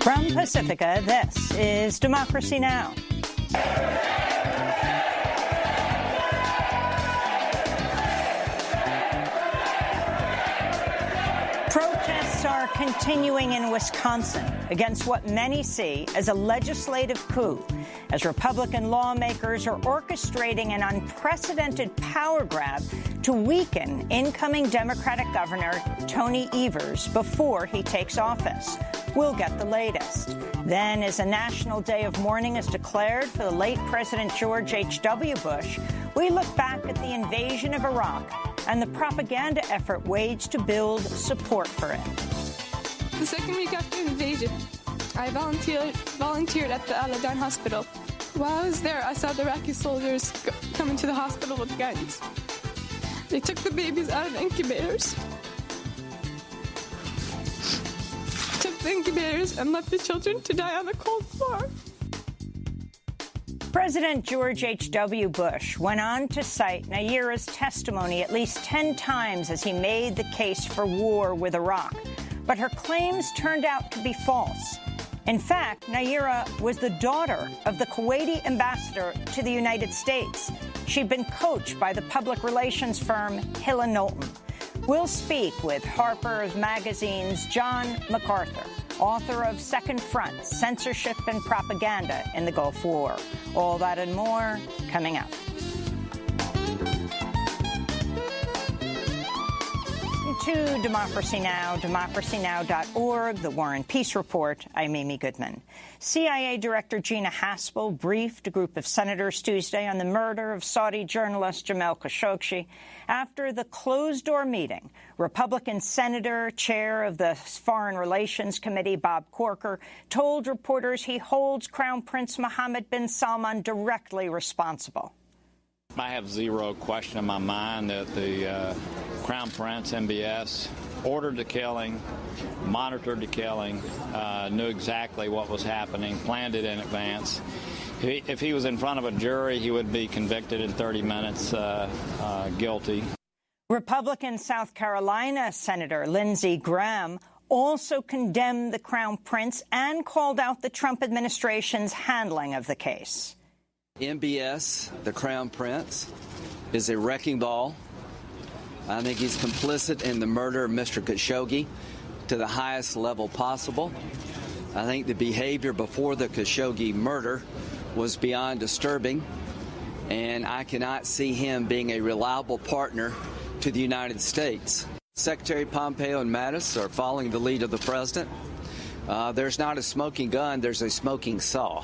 From Pacifica, this is Democracy Now! Protests are continuing in Wisconsin against what many see as a legislative coup, as Republican lawmakers are orchestrating an unprecedented power grab to weaken incoming Democratic Governor Tony Evers before he takes office. We'll get the latest. Then, as a national day of mourning is declared for the late President George H.W. Bush, we look back at the invasion of Iraq and the propaganda effort waged to build support for it. The second week after the invasion, I volunteered at the Al-Adan hospital. While I was there, I saw the Iraqi soldiers come into the hospital with guns. They took the babies out of the incubators. And left the children to die on the cold floor. President George H.W. Bush went on to cite Nayira's testimony at least 10 times as he made the case for war with Iraq. But her claims turned out to be false. In fact, Nayira was the daughter of the Kuwaiti ambassador to the United States. She'd been coached by the public relations firm Hill & Knowlton. We'll speak with Harper's Magazine's John MacArthur, author of Second Front, Censorship and Propaganda in the Gulf War. All that and more coming up. To Democracy Now!, democracynow.org, The War and Peace Report. I'm Amy Goodman. CIA Director Gina Haspel briefed a group of senators Tuesday on the murder of Saudi journalist Jamal Khashoggi. After the closed-door meeting, Republican Senator, chair of the Foreign Relations Committee, Bob Corker, told reporters he holds Crown Prince Mohammed bin Salman directly responsible. I have zero question in my mind that the Crown Prince, MBS, ordered the killing, monitored the killing, knew exactly what was happening, planned it in advance. If he was in front of a jury, he would be convicted in 30 minutes, guilty. Republican South Carolina Senator Lindsey Graham also condemned the Crown Prince and called out the Trump administration's handling of the case. MBS, the Crown Prince, is a wrecking ball. I think he's complicit in the murder of Mr. Khashoggi to the highest level possible. I think the behavior before the Khashoggi murder was beyond disturbing, and I cannot see him being a reliable partner to the United States. Secretary Pompeo and Mattis are following the lead of the president. There's not a smoking gun, there's a smoking saw.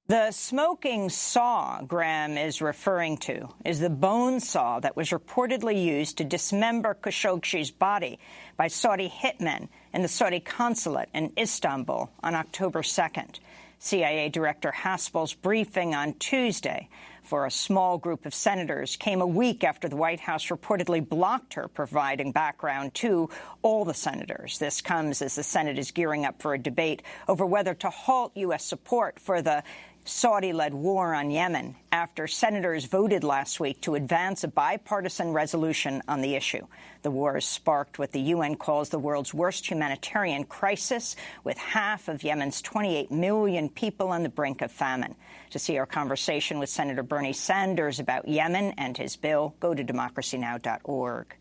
The smoking saw Graham is referring to is the bone saw that was reportedly used to dismember Khashoggi's body by Saudi hitmen in the Saudi consulate in Istanbul on October 2nd. CIA Director Haspel's briefing on Tuesday for a small group of senators came a week after the White House reportedly blocked her providing background to all the senators. This comes as the Senate is gearing up for a debate over whether to halt U.S. support for the Saudi-led war on Yemen after senators voted last week to advance a bipartisan resolution on the issue. The war has sparked what the UN calls the world's worst humanitarian crisis, with half of Yemen's 28 million people on the brink of famine. To see our conversation with Senator Bernie Sanders about Yemen and his bill, go to democracynow.org.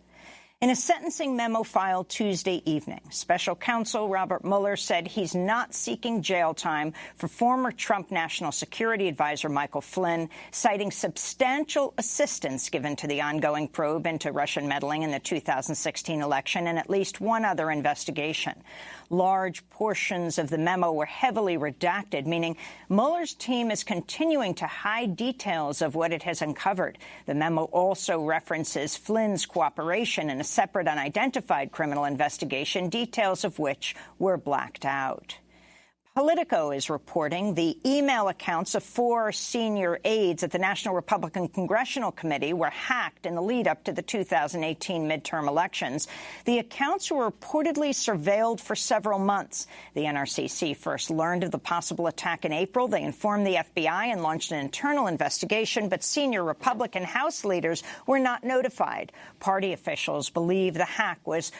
In a sentencing memo filed Tuesday evening, Special Counsel Robert Mueller said he's not seeking jail time for former Trump National Security Advisor Michael Flynn, citing substantial assistance given to the ongoing probe into Russian meddling in the 2016 election and at least one other investigation. Large portions of the memo were heavily redacted, meaning Mueller's team is continuing to hide details of what it has uncovered. The memo also references Flynn's cooperation in a separate unidentified criminal investigation, details of which were blacked out. Politico is reporting the email accounts of 4 senior aides at the National Republican Congressional Committee were hacked in the lead-up to the 2018 midterm elections. The accounts were reportedly surveilled for several months. The NRCC first learned of the possible attack in April. They informed the FBI and launched an internal investigation, but senior Republican House leaders were not notified. Party officials believe the hack was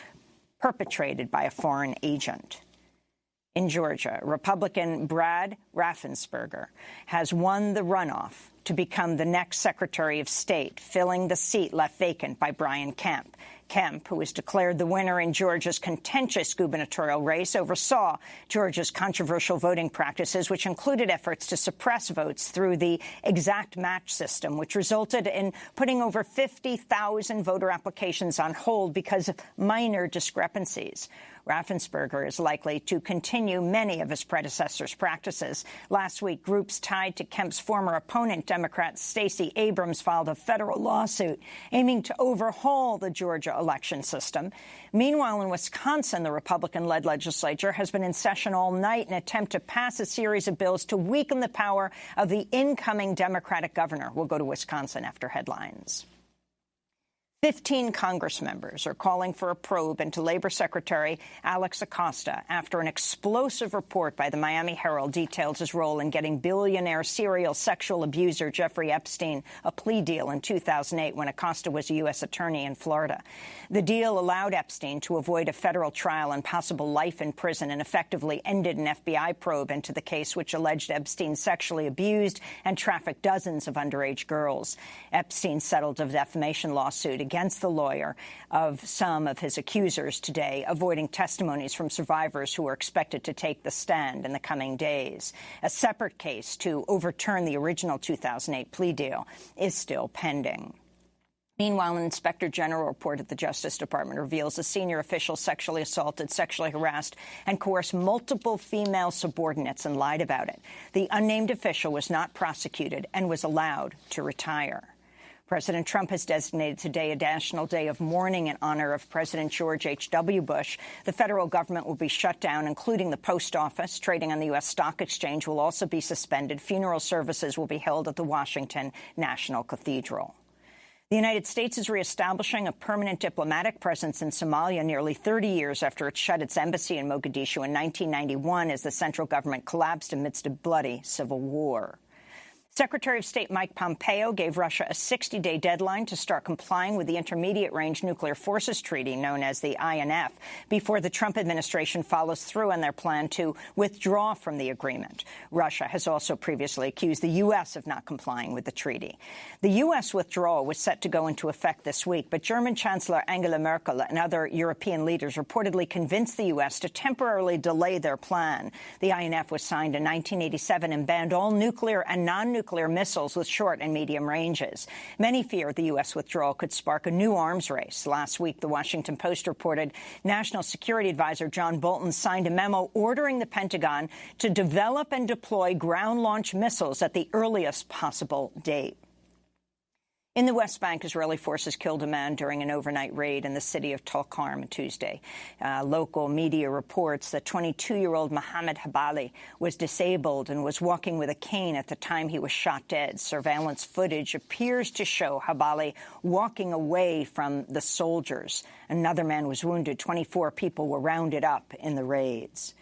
perpetrated by a foreign agent. In Georgia, Republican Brad Raffensperger has won the runoff to become the next Secretary of State, filling the seat left vacant by Brian Kemp. Kemp, who was declared the winner in Georgia's contentious gubernatorial race, oversaw Georgia's controversial voting practices, which included efforts to suppress votes through the exact match system, which resulted in putting over 50,000 voter applications on hold because of minor discrepancies. Raffensperger is likely to continue many of his predecessors' practices. Last week, groups tied to Kemp's former opponent, Democrat Stacey Abrams, filed a federal lawsuit aiming to overhaul the Georgia election system. Meanwhile, in Wisconsin, the Republican-led legislature has been in session all night in an attempt to pass a series of bills to weaken the power of the incoming Democratic governor. We'll go to Wisconsin after headlines. 15 Congress members are calling for a probe into Labor Secretary Alex Acosta after an explosive report by the Miami Herald details his role in getting billionaire serial sexual abuser Jeffrey Epstein a plea deal in 2008 when Acosta was a U.S. attorney in Florida. The deal allowed Epstein to avoid a federal trial and possible life in prison and effectively ended an FBI probe into the case, which alleged Epstein sexually abused and trafficked dozens of underage girls. Epstein settled a defamation lawsuit against the lawyer of some of his accusers today, avoiding testimonies from survivors who are expected to take the stand in the coming days. A separate case to overturn the original 2008 plea deal is still pending. Meanwhile, an Inspector General report at the Justice Department reveals a senior official sexually assaulted, sexually harassed, and coerced multiple female subordinates and lied about it. The unnamed official was not prosecuted and was allowed to retire. President Trump has designated today a national day of mourning in honor of President George H.W. Bush. The federal government will be shut down, including the post office. Trading on the U.S. Stock Exchange will also be suspended. Funeral services will be held at the Washington National Cathedral. The United States is reestablishing a permanent diplomatic presence in Somalia nearly 30 years after it shut its embassy in Mogadishu in 1991 as the central government collapsed amidst a bloody civil war. Secretary of State Mike Pompeo gave Russia a 60-day deadline to start complying with the Intermediate-Range Nuclear Forces Treaty, known as the INF, before the Trump administration follows through on their plan to withdraw from the agreement. Russia has also previously accused the U.S. of not complying with the treaty. The U.S. withdrawal was set to go into effect this week, but German Chancellor Angela Merkel and other European leaders reportedly convinced the U.S. to temporarily delay their plan. The INF was signed in 1987 and banned all nuclear and non-nuclear missiles with short and medium ranges. Many fear the U.S. withdrawal could spark a new arms race. Last week, the Washington Post reported National Security Advisor John Bolton signed a memo ordering the Pentagon to develop and deploy ground-launched missiles at the earliest possible date. In the West Bank, Israeli forces killed a man during an overnight raid in the city of Tulkarm Tuesday. Local media reports that 22-year-old Mohammed Habali was disabled and was walking with a cane at the time he was shot dead. Surveillance footage appears to show Habali walking away from the soldiers. Another man was wounded. 24 people were rounded up in the raids.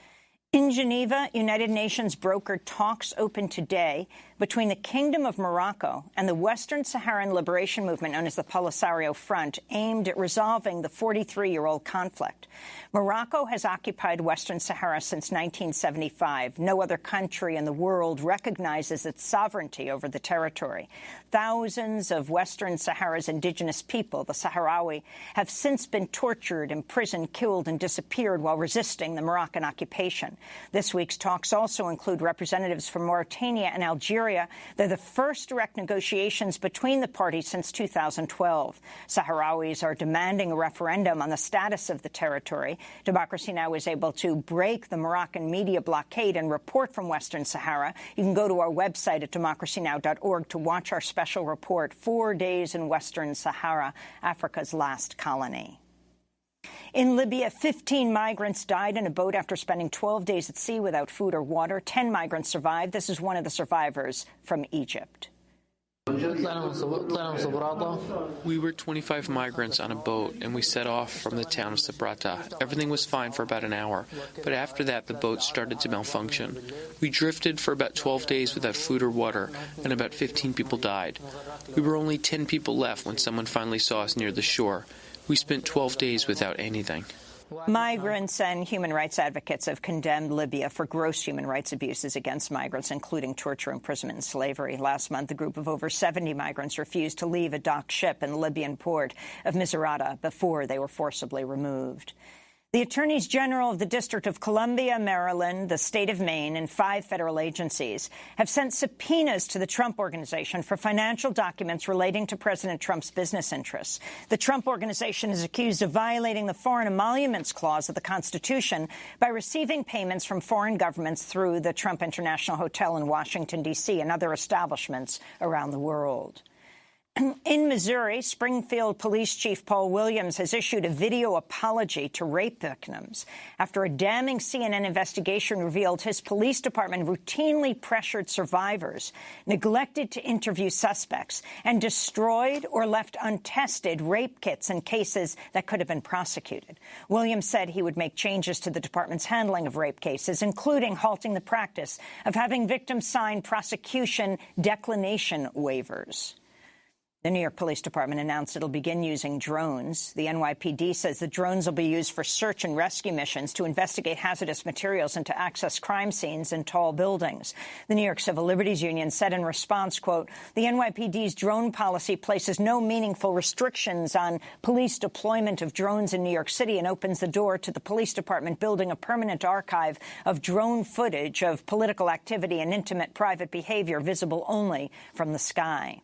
In Geneva, United Nations brokered talks open today between the Kingdom of Morocco and the Western Saharan Liberation Movement, known as the Polisario Front, aimed at resolving the 43-year-old conflict. Morocco has occupied Western Sahara since 1975. No other country in the world recognizes its sovereignty over the territory. Thousands of Western Sahara's indigenous people, the Sahrawi, have since been tortured, imprisoned, killed, and disappeared while resisting the Moroccan occupation. This week's talks also include representatives from Mauritania and Algeria. They're the first direct negotiations between the parties since 2012. Sahrawis are demanding a referendum on the status of the territory. Democracy Now! Was able to break the Moroccan media blockade and report from Western Sahara. You can go to our website at democracynow.org to watch our special report, 4 Days in Western Sahara, Africa's Last Colony. In Libya, 15 migrants died in a boat after spending 12 days at sea without food or water. 10 migrants survived. This is one of the survivors from Egypt. We were 25 migrants on a boat, and we set off from the town of Sabrata. Everything was fine for about an hour, but after that, the boat started to malfunction. We drifted for about 12 days without food or water, and about 15 people died. We were only 10 people left when someone finally saw us near the shore. We spent 12 days without anything. Migrants and human rights advocates have condemned Libya for gross human rights abuses against migrants, including torture, imprisonment, and slavery. Last month, a group of over 70 migrants refused to leave a docked ship in the Libyan port of Misrata before they were forcibly removed. The attorneys general of the District of Columbia, Maryland, the state of Maine, and 5 federal agencies have sent subpoenas to the Trump Organization for financial documents relating to President Trump's business interests. The Trump Organization is accused of violating the Foreign Emoluments Clause of the Constitution by receiving payments from foreign governments through the Trump International Hotel in Washington, D.C., and other establishments around the world. In Missouri, Springfield Police Chief Paul Williams has issued a video apology to rape victims after a damning CNN investigation revealed his police department routinely pressured survivors, neglected to interview suspects, and destroyed or left untested rape kits in cases that could have been prosecuted. Williams said he would make changes to the department's handling of rape cases, including halting the practice of having victims sign prosecution declination waivers. The New York Police Department announced it'll begin using drones. The NYPD says the drones will be used for search and rescue missions to investigate hazardous materials and to access crime scenes in tall buildings. The New York Civil Liberties Union said in response, quote, "The NYPD's drone policy places no meaningful restrictions on police deployment of drones in New York City and opens the door to the police department building a permanent archive of drone footage of political activity and intimate private behavior visible only from the sky."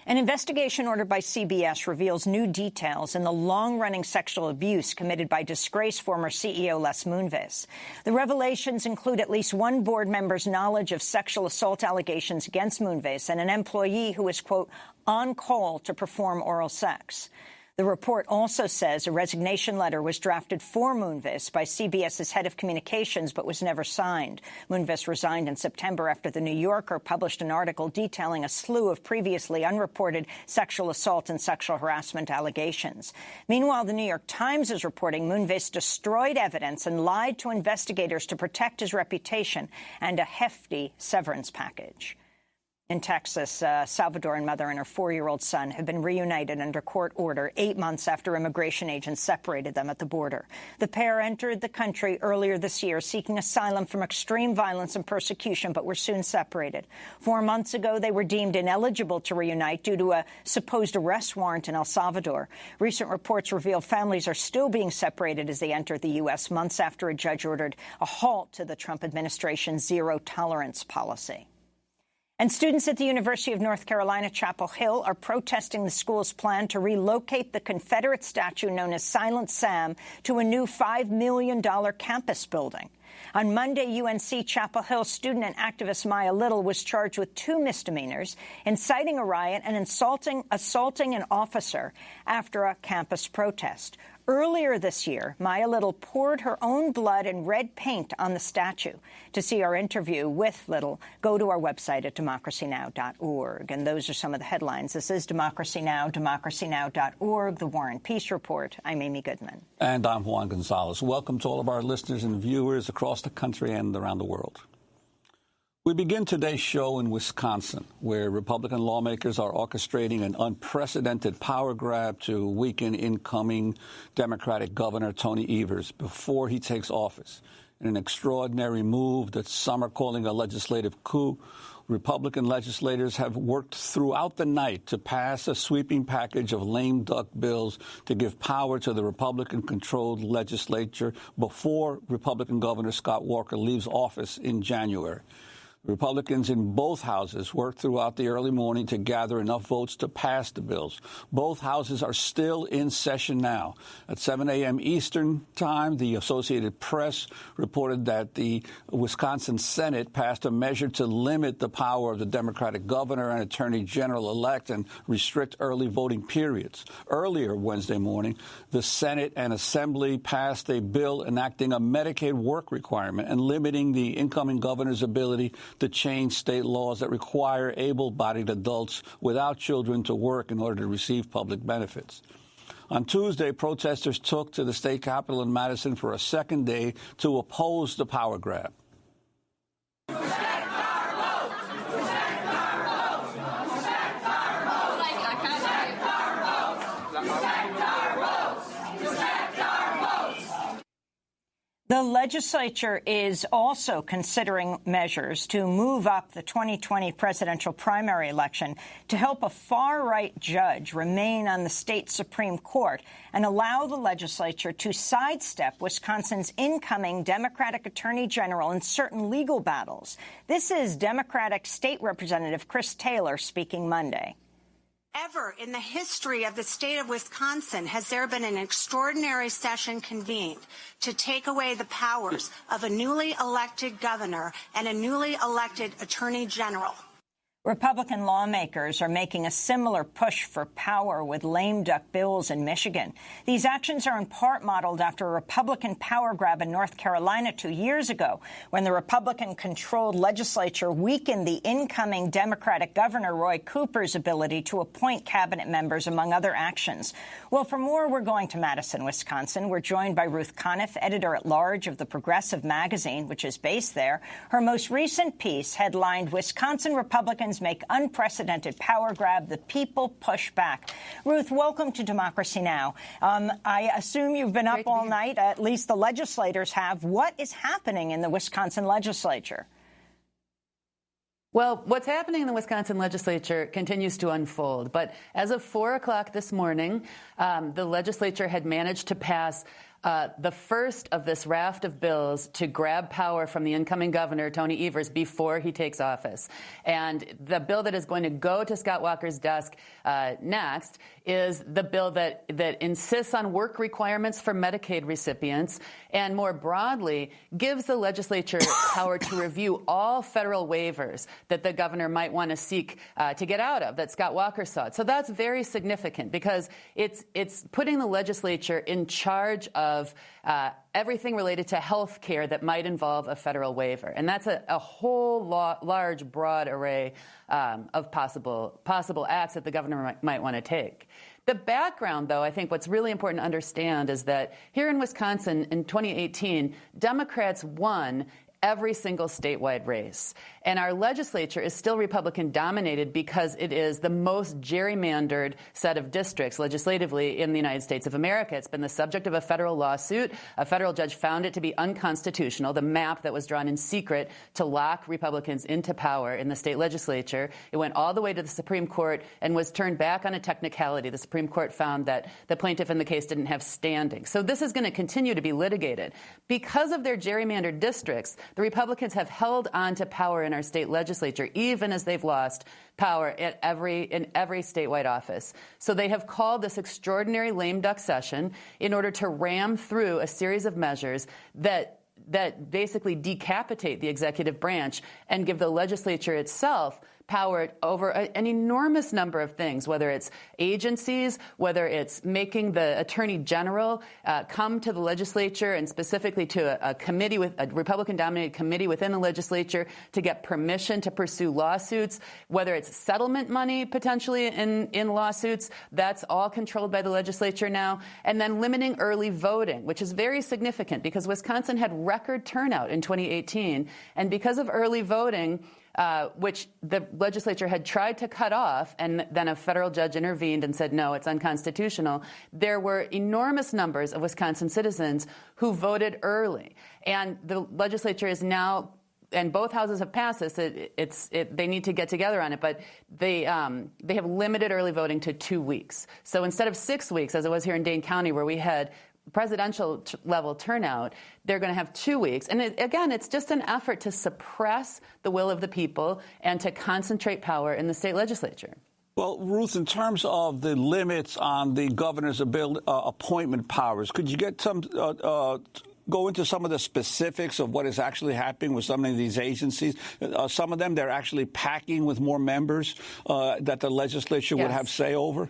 An investigation ordered by CBS reveals new details in the long-running sexual abuse committed by disgraced former CEO Les Moonves. The revelations include at least one board member's knowledge of sexual assault allegations against Moonves and an employee who was, quote, on call to perform oral sex. The report also says a resignation letter was drafted for Moonves by CBS's head of communications but was never signed. Moonves resigned in September after The New Yorker published an article detailing a slew of previously unreported sexual assault and sexual harassment allegations. Meanwhile, The New York Times is reporting Moonves destroyed evidence and lied to investigators to protect his reputation and a hefty severance package. In Texas, a Salvadoran mother and her 4-year-old son have been reunited under court order 8 months after immigration agents separated them at the border. The pair entered the country earlier this year seeking asylum from extreme violence and persecution, but were soon separated. 4 months ago, they were deemed ineligible to reunite due to a supposed arrest warrant in El Salvador. Recent reports reveal families are still being separated as they enter the U.S. months after a judge ordered a halt to the Trump administration's zero-tolerance policy. And students at the University of North Carolina, Chapel Hill, are protesting the school's plan to relocate the Confederate statue known as Silent Sam to a new $5 million campus building. On Monday, UNC Chapel Hill student and activist Maya Little was charged with 2 misdemeanors, inciting a riot and assaulting an officer after a campus protest. Earlier this year, Maya Little poured her own blood and red paint on the statue. To see our interview with Little, go to our website at democracynow.org. And those are some of the headlines. This is Democracy Now!, democracynow.org, The War and Peace Report. I'm Amy Goodman. And I'm Juan Gonzalez. Welcome to all of our listeners and viewers across the country and around the world. We begin today's show in Wisconsin, where Republican lawmakers are orchestrating an unprecedented power grab to weaken incoming Democratic Governor Tony Evers before he takes office. In an extraordinary move that some are calling a legislative coup, Republican legislators have worked throughout the night to pass a sweeping package of lame duck bills to give power to the Republican-controlled legislature before Republican Governor Scott Walker leaves office in January. Republicans in both houses worked throughout the early morning to gather enough votes to pass the bills. Both houses are still in session now. At 7 a.m. Eastern Time, the Associated Press reported that the Wisconsin Senate passed a measure to limit the power of the Democratic governor and attorney general-elect and restrict early voting periods. Earlier Wednesday morning, the Senate and Assembly passed a bill enacting a Medicaid work requirement and limiting the incoming governor's ability to change state laws that require able-bodied adults without children to work in order to receive public benefits. On Tuesday, protesters took to the state capitol in Madison for a second day to oppose the power grab. legislature is also considering measures to move up the 2020 presidential primary election to help a far-right judge remain on the state Supreme Court and allow the legislature to sidestep Wisconsin's incoming Democratic Attorney General in certain legal battles. This is Democratic State Representative Chris Taylor speaking Monday. Ever in the history of the state of Wisconsin has there been an extraordinary session convened to take away the powers of a newly elected governor and a newly elected attorney general. Republican lawmakers are making a similar push for power with lame duck bills in Michigan. These actions are in part modeled after a Republican power grab in North Carolina 2 years ago, when the Republican-controlled legislature weakened the incoming Democratic Governor Roy Cooper's ability to appoint cabinet members, among other actions. Well, for more, we're going to Madison, Wisconsin. We're joined by Ruth Conniff, editor-at-large of the Progressive magazine, which is based there. Her most recent piece headlined, "Wisconsin Republicans Make Unprecedented Power Grab, the People Push Back." Ruth, welcome to Democracy Now! I assume you've been up all night, at least the legislators have. What is happening in the Wisconsin legislature? Well, what's happening in the Wisconsin legislature continues to unfold. But as of 4 o'clock this morning, the legislature had managed to pass the first of this raft of bills to grab power from the incoming governor, Tony Evers, before he takes office. And the bill that is going to go to Scott Walker's desk next is the bill that insists on work requirements for Medicaid recipients and, more broadly, gives the legislature power to review all federal waivers that the governor might want to seek to get out of, that Scott Walker sought. So that's very significant because it's putting the legislature in charge of everything related to health care that might involve a federal waiver. And that's a whole large, broad array of possible acts that the governor might want to take. The background, though, I think what's really important to understand is that here in Wisconsin in 2018, Democrats won every single statewide race. And our legislature is still Republican-dominated because it is the most gerrymandered set of districts legislatively in the United States of America. It's been the subject of a federal lawsuit. A federal judge found it to be unconstitutional, the map that was drawn in secret to lock Republicans into power in the state legislature. It went all the way to the Supreme Court and was turned back on a technicality. The Supreme Court found that the plaintiff in the case didn't have standing. So this is going to continue to be litigated. Because of their gerrymandered districts, the Republicans have held on to power in our state legislature, even as they've lost power in every statewide office. So they have called this extraordinary lame duck session in order to ram through a series of measures that basically decapitate the executive branch and give the legislature itself power over an enormous number of things, whether it's agencies, whether it's making the attorney general come to the legislature and specifically to a committee, with a Republican-dominated committee within the legislature to get permission to pursue lawsuits, whether it's settlement money potentially in lawsuits. That's all controlled by the legislature now. And then limiting early voting, which is very significant because Wisconsin had record turnout in 2018. And because of early voting, which the legislature had tried to cut off, and then a federal judge intervened and said, no, it's unconstitutional. There were enormous numbers of Wisconsin citizens who voted early. And the legislature is now, and both houses have passed this, they need to get together on it, but they have limited early voting to 2 weeks. So instead of 6 weeks, as it was here in Dane County, where we had presidential level turnout, they're going to have 2 weeks. And again, it's just an effort to suppress the will of the people and to concentrate power in the state legislature. Well, Ruth, in terms of the limits on the governor's appointment powers, could you get some go into some of the specifics of what is actually happening with some of these agencies? Some of them, they're actually packing with more members that the legislature would have say over?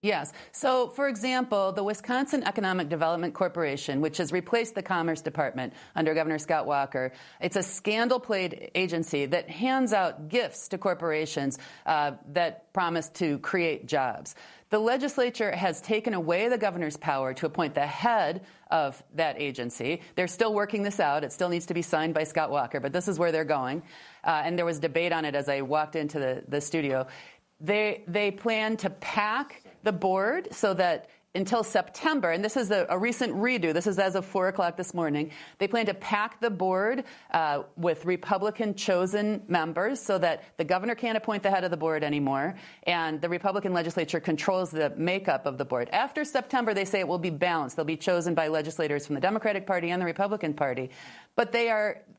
Yes. So, for example, the Wisconsin Economic Development Corporation, which has replaced the Commerce Department under Governor Scott Walker, it's a scandal-plagued agency that hands out gifts to corporations that promise to create jobs. The legislature has taken away the governor's power to appoint the head of that agency. They're still working this out. It still needs to be signed by Scott Walker, but this is where they're going. And there was debate on it as I walked into the studio. They plan to pack the board so that until September, and this is a recent redo, this is as of 4 o'clock this morning, they plan to pack the board with Republican-chosen members so that the governor can't appoint the head of the board anymore, and the Republican legislature controls the makeup of the board. After September, they say it will be balanced. They'll be chosen by legislators from the Democratic Party and the Republican Party. But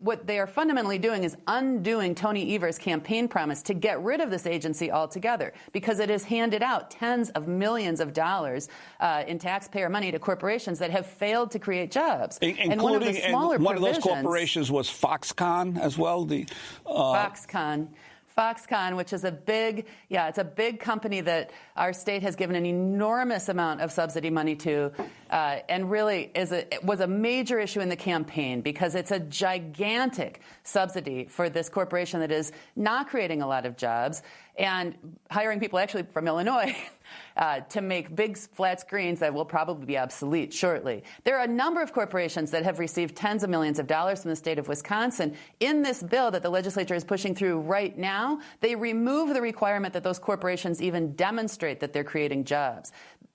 what they are fundamentally doing is undoing Tony Evers' campaign promise to get rid of this agency altogether, because it has handed out tens of millions of dollars in taxpayer money to corporations that have failed to create jobs. Including, one of those corporations was Foxconn as well. Foxconn, which is it's a big company that our state has given an enormous amount of subsidy money to, and really was a major issue in the campaign because it's a gigantic subsidy for this corporation that is not creating a lot of jobs and hiring people actually from Illinois to make big flat screens that will probably be obsolete shortly. There are a number of corporations that have received tens of millions of dollars from the state of Wisconsin. In this bill that the legislature is pushing through right now, they remove the requirement that those corporations even demonstrate that they're creating jobs.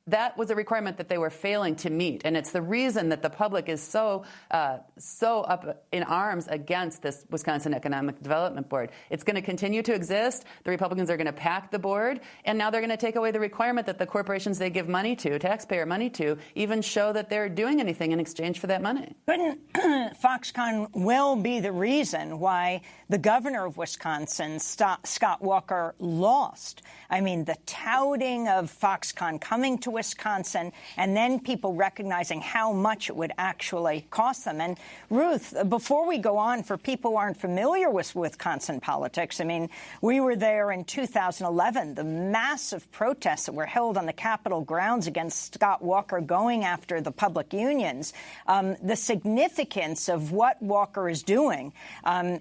That was a requirement that they were failing to meet, and it's the reason that the public is so up in arms against this Wisconsin Economic Development Board. It's going to continue to exist. The Republicans are going to pack the board, and now they're going to take away the requirement that the corporations they give money to, taxpayer money to, even show that they're doing anything in exchange for that money. But Foxconn will be the reason why the governor of Wisconsin, Scott Walker, lost. I mean, the touting of Foxconn coming to Wisconsin and then people recognizing how much it would actually cost them. And Ruth, before we go on, for people who aren't familiar with Wisconsin politics, I mean, we were there in 2011, the massive protests that were held on the Capitol grounds against Scott Walker going after the public unions, the significance of what Walker is doing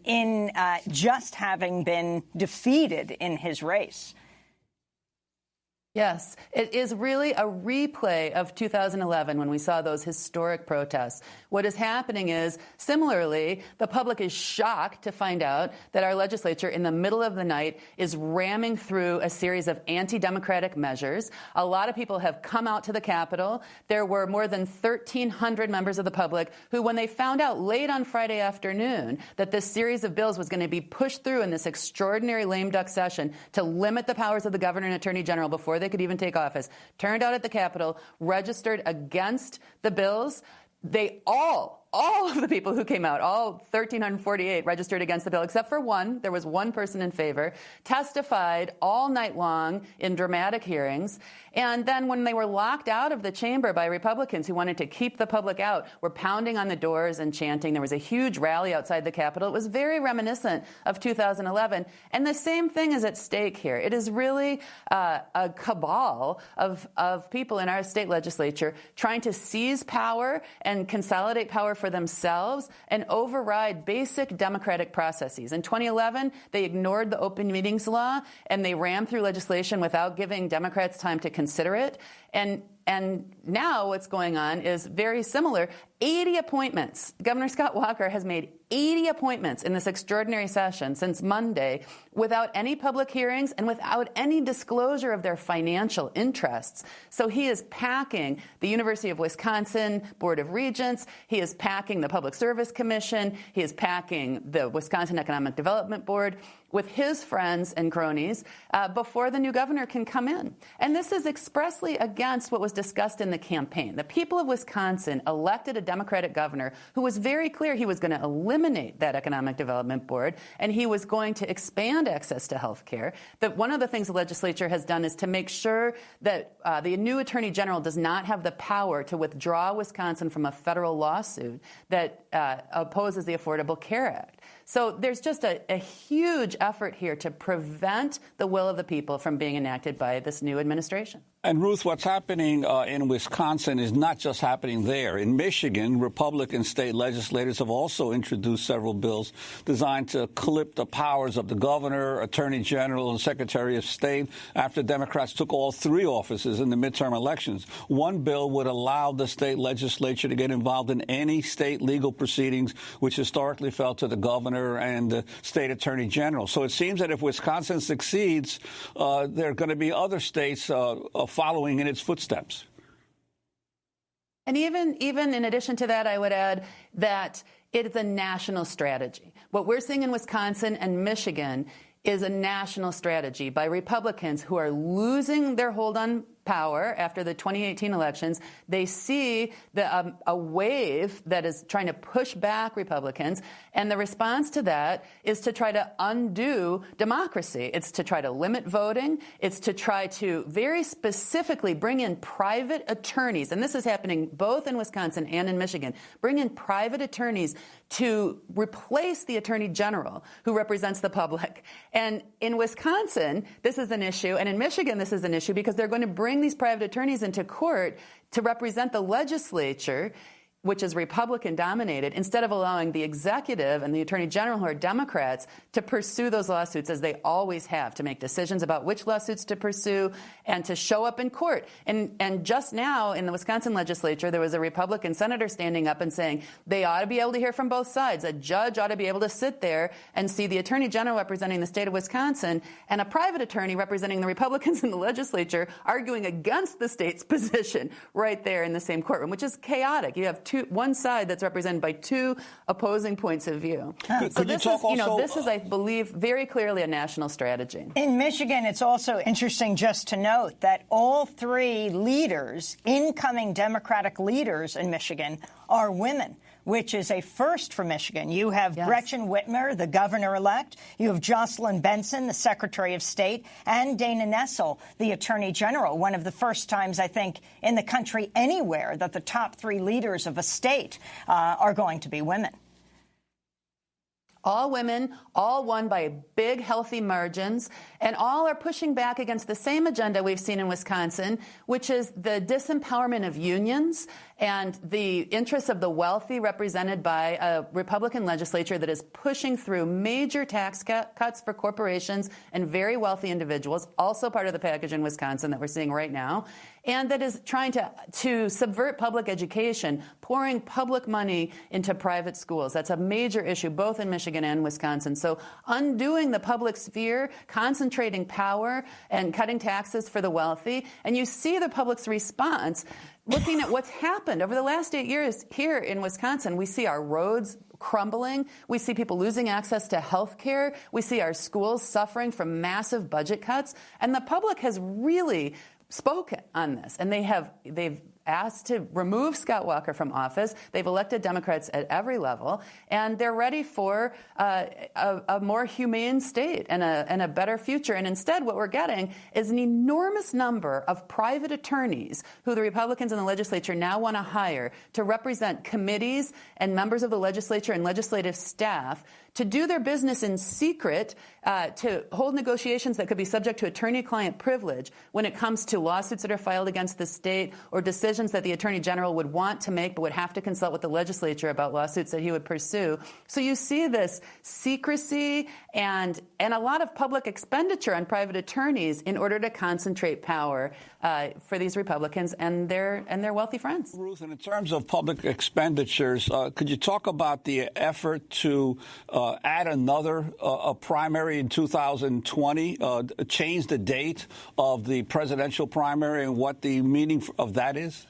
in just having been defeated in his race. Yes, it is really a replay of 2011 when we saw those historic protests. What is happening is, similarly, the public is shocked to find out that our legislature in the middle of the night is ramming through a series of anti-democratic measures. A lot of people have come out to the Capitol. There were more than 1,300 members of the public who, when they found out late on Friday afternoon that this series of bills was going to be pushed through in this extraordinary lame duck session to limit the powers of the governor and attorney general before they could even take office, turned out at the Capitol, registered against the bills. They all of the people who came out, all 1,348 registered against the bill, except for one. There was one person in favor, testified all night long in dramatic hearings. And then when they were locked out of the chamber by Republicans who wanted to keep the public out, were pounding on the doors and chanting. There was a huge rally outside the Capitol. It was very reminiscent of 2011. And the same thing is at stake here. It is really a cabal of people in our state legislature trying to seize power and consolidate power for themselves and override basic democratic processes. In 2011, they ignored the open meetings law and they rammed through legislation without giving Democrats time to consider it. And now what's going on is very similar. 80 appointments. Governor Scott Walker has made 80 appointments in this extraordinary session since Monday without any public hearings and without any disclosure of their financial interests. So he is packing the University of Wisconsin Board of Regents. He is packing the Public Service Commission. He is packing the Wisconsin Economic Development Board with his friends and cronies before the new governor can come in. And this is expressly against what was discussed in the campaign. The people of Wisconsin elected a Democratic governor who was very clear he was going to eliminate that Economic Development Board and he was going to expand access to health care. That one of the things the legislature has done is to make sure that the new attorney general does not have the power to withdraw Wisconsin from a federal lawsuit that opposes the Affordable Care Act. So there's just a huge effort here to prevent the will of the people from being enacted by this new administration. And Ruth, what's happening in Wisconsin is not just happening there. In Michigan, Republican state legislators have also introduced several bills designed to clip the powers of the governor, attorney general, and secretary of state after Democrats took all three offices in the midterm elections. One bill would allow the state legislature to get involved in any state legal proceedings which historically fell to the governor and the state attorney general. So it seems that if Wisconsin succeeds, there are going to be other states following in its footsteps. And even in addition to that, I would add that it is a national strategy. What we're seeing in Wisconsin and Michigan is a national strategy by Republicans who are losing their hold on power after the 2018 elections. They see a wave that is trying to push back Republicans, and the response to that is to try to undo democracy. It's to try to limit voting. It's to try to very specifically bring in private attorneys, and this is happening both in Wisconsin and in Michigan, bring in private attorneys to replace the Attorney General who represents the public. And in Wisconsin, this is an issue, and in Michigan, this is an issue because they're going to bring these private attorneys into court to represent the legislature, which is Republican-dominated, instead of allowing the executive and the Attorney General, who are Democrats, to pursue those lawsuits as they always have, to make decisions about which lawsuits to pursue and to show up in court. And just now in the Wisconsin legislature, there was a Republican senator standing up and saying they ought to be able to hear from both sides. A judge ought to be able to sit there and see the Attorney General representing the state of Wisconsin and a private attorney representing the Republicans in the legislature arguing against the state's position right there in the same courtroom, which is chaotic. You have one side that's represented by two opposing points of view. So this is, I believe, very clearly a national strategy. In Michigan, it's also interesting just to note that all three leaders, incoming Democratic leaders in Michigan, are women, which is a first for Michigan. You have Gretchen Whitmer, the governor-elect. You have Jocelyn Benson, the Secretary of State, and Dana Nessel, the Attorney General. One of the first times, I think, in the country anywhere that the top three leaders of a state are going to be women. All women, all won by big, healthy margins, and all are pushing back against the same agenda we've seen in Wisconsin, which is the disempowerment of unions and the interests of the wealthy, represented by a Republican legislature that is pushing through major tax cuts for corporations and very wealthy individuals, also part of the package in Wisconsin that we're seeing right now, and that is trying to subvert public education, pouring public money into private schools. That's a major issue both in Michigan and Wisconsin. So undoing the public sphere, concentrating power, and cutting taxes for the wealthy. And you see the public's response. Looking at what's happened over the last 8 years here in Wisconsin, we see our roads crumbling. We see people losing access to health care. We see our schools suffering from massive budget cuts. And the public has really spoken on this. And they've asked to remove Scott Walker from office. They've elected Democrats at every level, and they're ready for a more humane state and a better future. And instead, what we're getting is an enormous number of private attorneys who the Republicans in the legislature now want to hire to represent committees and members of the legislature and legislative staff to do their business in secret, to hold negotiations that could be subject to attorney-client privilege when it comes to lawsuits that are filed against the state or decisions that the Attorney General would want to make but would have to consult with the legislature about lawsuits that he would pursue. So you see this secrecy and a lot of public expenditure on private attorneys in order to concentrate power for these Republicans and their wealthy friends. Ruth, and in terms of public expenditures, could you talk about the effort to add another primary in 2020, change the date of the presidential primary, and what the meaning of that is?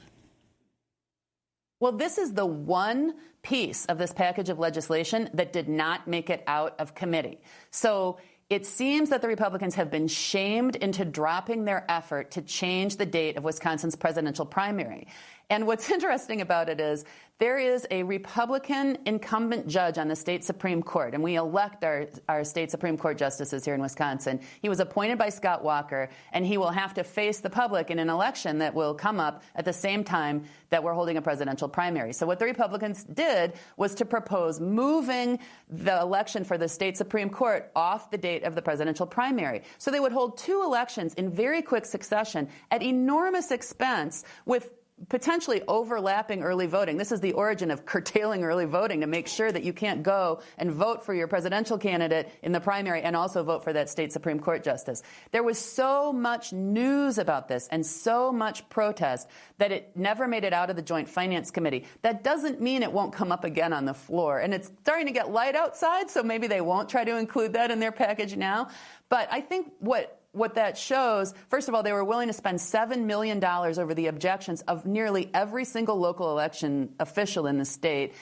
Well, this is the one piece of this package of legislation that did not make it out of committee. So it seems that the Republicans have been shamed into dropping their effort to change the date of Wisconsin's presidential primary. And what's interesting about it is there is a Republican incumbent judge on the state Supreme Court, and we elect our state Supreme Court justices here in Wisconsin. He was appointed by Scott Walker, and he will have to face the public in an election that will come up at the same time that we're holding a presidential primary. So what the Republicans did was to propose moving the election for the state Supreme Court off the date of the presidential primary. So they would hold two elections in very quick succession at enormous expense with potentially overlapping early voting. This is the origin of curtailing early voting, to make sure that you can't go and vote for your presidential candidate in the primary and also vote for that state Supreme Court justice. There was so much news about this and so much protest that it never made it out of the Joint Finance Committee. That doesn't mean it won't come up again on the floor. And it's starting to get light outside, so maybe they won't try to include that in their package now. But I think what what that shows, first of all, they were willing to spend $7 million over the objections of nearly every single local election official in the state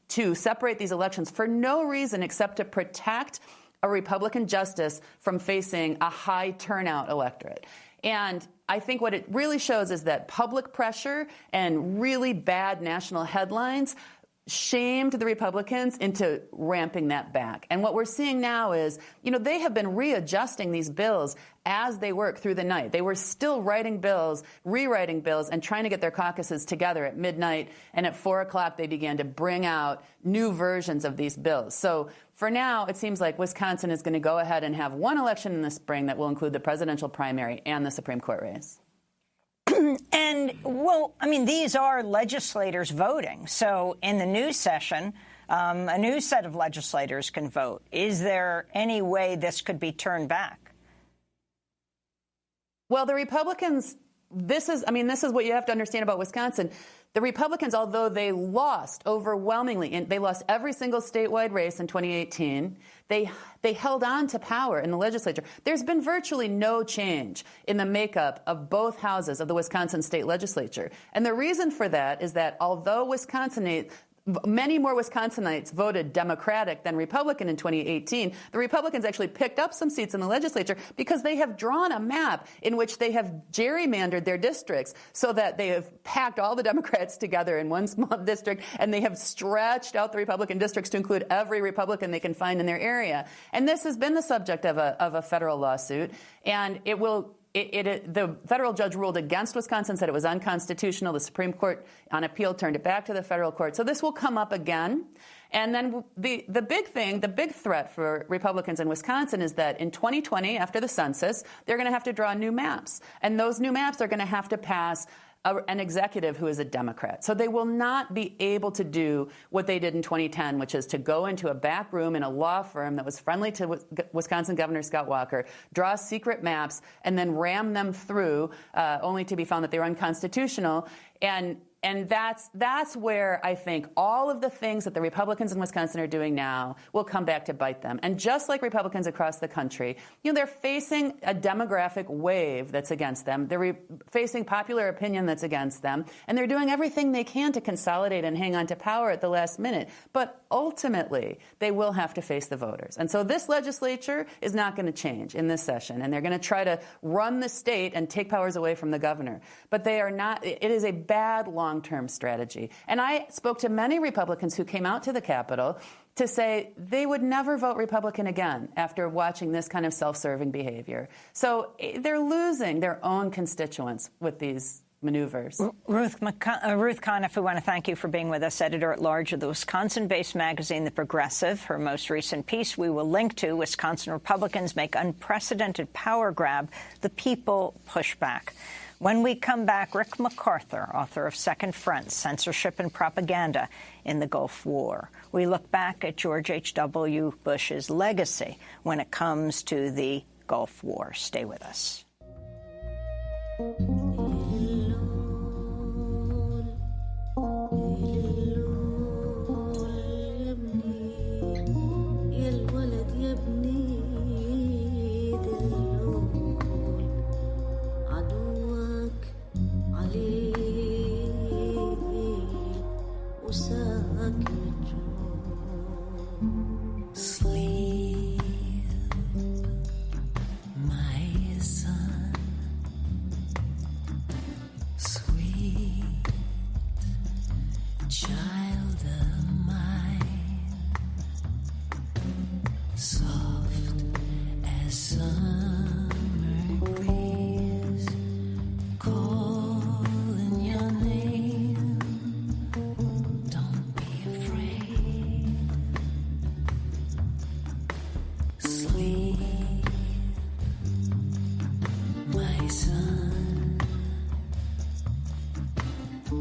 to separate these elections for no reason except to protect a Republican justice from facing a high turnout electorate. And I think what it really shows is that public pressure and really bad national headlines shamed the Republicans into ramping that back. And what we're seeing now is, they have been readjusting these bills as they work through the night. They were still writing bills, rewriting bills, and trying to get their caucuses together at midnight. And at 4 o'clock, they began to bring out new versions of these bills. So for now, it seems like Wisconsin is going to go ahead and have one election in the spring that will include the presidential primary and the Supreme Court race. And, these are legislators voting. So in the new session, a new set of legislators can vote. Is there any way this could be turned back? Well, the Republicans, this is what you have to understand about Wisconsin. The Republicans, although they lost overwhelmingly, and they lost every single statewide race in 2018, they held on to power in the legislature. There's been virtually no change in the makeup of both houses of the Wisconsin state legislature. And the reason for that is that although many more Wisconsinites voted Democratic than Republican in 2018, the Republicans actually picked up some seats in the legislature because they have drawn a map in which they have gerrymandered their districts so that they have packed all the Democrats together in one small district, and they have stretched out the Republican districts to include every Republican they can find in their area. And this has been the subject of a federal lawsuit, and the federal judge ruled against Wisconsin, said it was unconstitutional. The Supreme Court on appeal turned it back to the federal court. So this will come up again. And then the big threat for Republicans in Wisconsin is that in 2020, after the census, they're going to have to draw new maps. And those new maps are going to have to pass an executive who is a Democrat. So they will not be able to do what they did in 2010, which is to go into a back room in a law firm that was friendly to Wisconsin Governor Scott Walker, draw secret maps, and then ram them through, only to be found that they were unconstitutional. And that's where I think all of the things that the Republicans in Wisconsin are doing now will come back to bite them. And just like Republicans across the country, they're facing a demographic wave that's against them. They're facing popular opinion that's against them. And they're doing everything they can to consolidate and hang on to power at the last minute. But ultimately, they will have to face the voters. And so this legislature is not going to change in this session. And they're going to try to run the state and take powers away from the governor. But they are not. It is a bad long-term strategy. And I spoke to many Republicans who came out to the Capitol to say they would never vote Republican again after watching this kind of self-serving behavior. So they're losing their own constituents with these maneuvers. Ruth Conniff, we want to thank you for being with us, editor-at-large of the Wisconsin-based magazine The Progressive. Her most recent piece we will link to, Wisconsin Republicans Make Unprecedented Power Grab, The People Push Back. When we come back, Rick MacArthur, author of Second Front, Censorship and Propaganda in the Gulf War. We look back at George H.W. Bush's legacy when it comes to the Gulf War. Stay with us. Sleep, my son, sweet child of mine, soft as summer breeze, calling your name. Don't be afraid. Sleep, my son,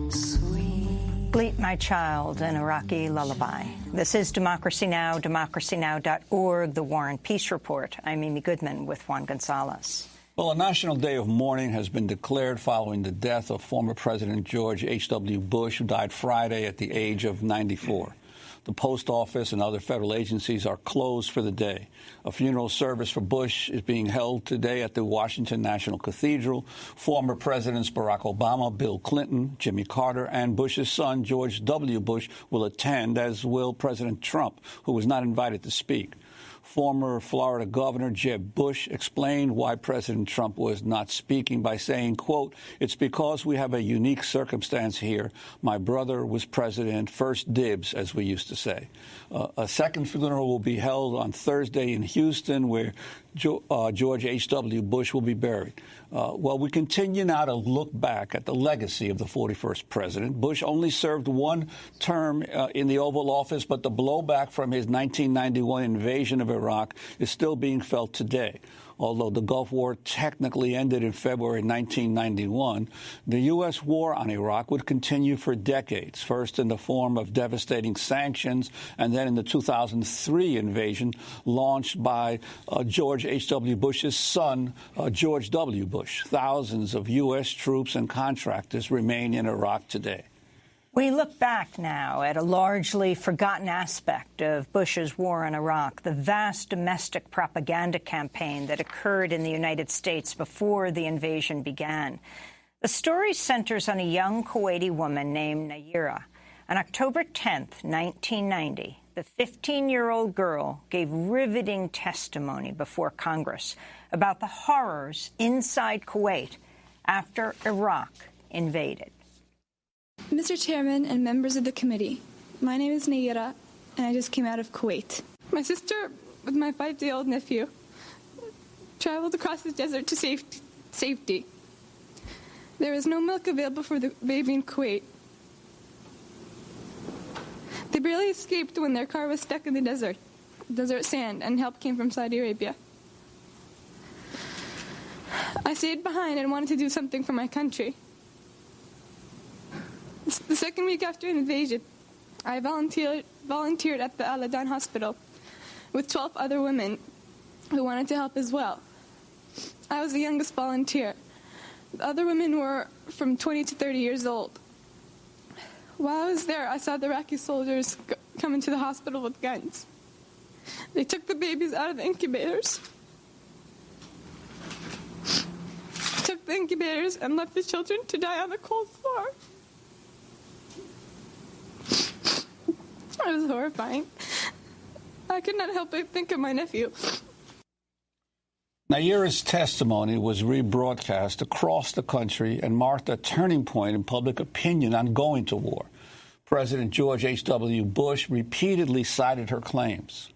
sweet. Sleep, my child, an Iraqi lullaby. This is Democracy Now!, democracynow.org, The War and Peace Report. I'm Amy Goodman with Juan Gonzalez. Well, a national day of mourning has been declared following the death of former President George H.W. Bush, who died Friday at the age of 94. The post office and other federal agencies are closed for the day. A funeral service for Bush is being held today at the Washington National Cathedral. Former Presidents Barack Obama, Bill Clinton, Jimmy Carter, and Bush's son, George W. Bush, will attend, as will President Trump, who was not invited to speak. Former Florida Governor Jeb Bush explained why President Trump was not speaking by saying, quote, "It's because we have a unique circumstance here. My brother was president, first dibs," as we used to say. A second funeral will be held on Thursday in Houston, where George H.W. Bush will be buried. Well, we continue now to look back at the legacy of the 41st president. Bush only served one term in the Oval Office, but the blowback from his 1991 invasion of Iraq is still being felt today. Although the Gulf War technically ended in February 1991, the U.S. war on Iraq would continue for decades, first in the form of devastating sanctions, and then in the 2003 invasion launched by George H.W. Bush's son, George W. Bush. Thousands of U.S. troops and contractors remain in Iraq today. We look back now at a largely forgotten aspect of Bush's war in Iraq, the vast domestic propaganda campaign that occurred in the United States before the invasion began. The story centers on a young Kuwaiti woman named Nayira. On October 10th, 1990, the 15-year-old girl gave riveting testimony before Congress about the horrors inside Kuwait after Iraq invaded. Mr. Chairman and members of the committee, my name is Nayira, and I just came out of Kuwait. My sister, with my 5-day-old nephew, traveled across the desert to safety. There was no milk available for the baby in Kuwait. They barely escaped when their car was stuck in the desert sand, and help came from Saudi Arabia. I stayed behind and wanted to do something for my country. The second week after an invasion, I volunteered at the Al-Adan hospital with 12 other women who wanted to help as well. I was the youngest volunteer. The other women were from 20 to 30 years old. While I was there, I saw the Iraqi soldiers come into the hospital with guns. They took the babies out of the incubators, and left the children to die on the cold floor. It was horrifying. I could not help but think of my nephew. Nayira's testimony was rebroadcast across the country and marked a turning point in public opinion on going to war. President George H.W. Bush repeatedly cited her claims.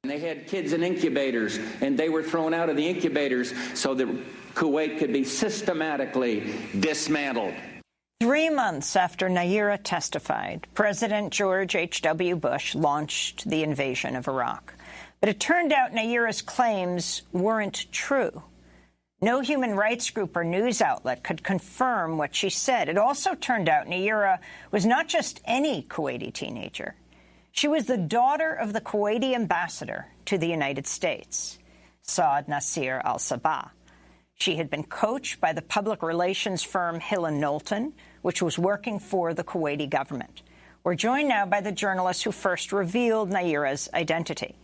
They had kids in incubators, and they were thrown out of the incubators so that Kuwait could be systematically dismantled. 3 months after Nayira testified, President George H.W. Bush launched the invasion of Iraq. But it turned out Nayira's claims weren't true. No human rights group or news outlet could confirm what she said. It also turned out Nayira was not just any Kuwaiti teenager. She was the daughter of the Kuwaiti ambassador to the United States, Saad Nasir al-Sabah. She had been coached by the public relations firm Hill & Knowlton, which was working for the Kuwaiti government. We're joined now by the journalist who first revealed Nayira's identity,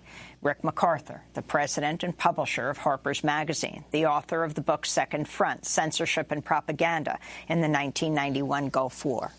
Rick MacArthur, the president and publisher of Harper's Magazine, the author of the book Second Front, Censorship and Propaganda in the 1991 Gulf War.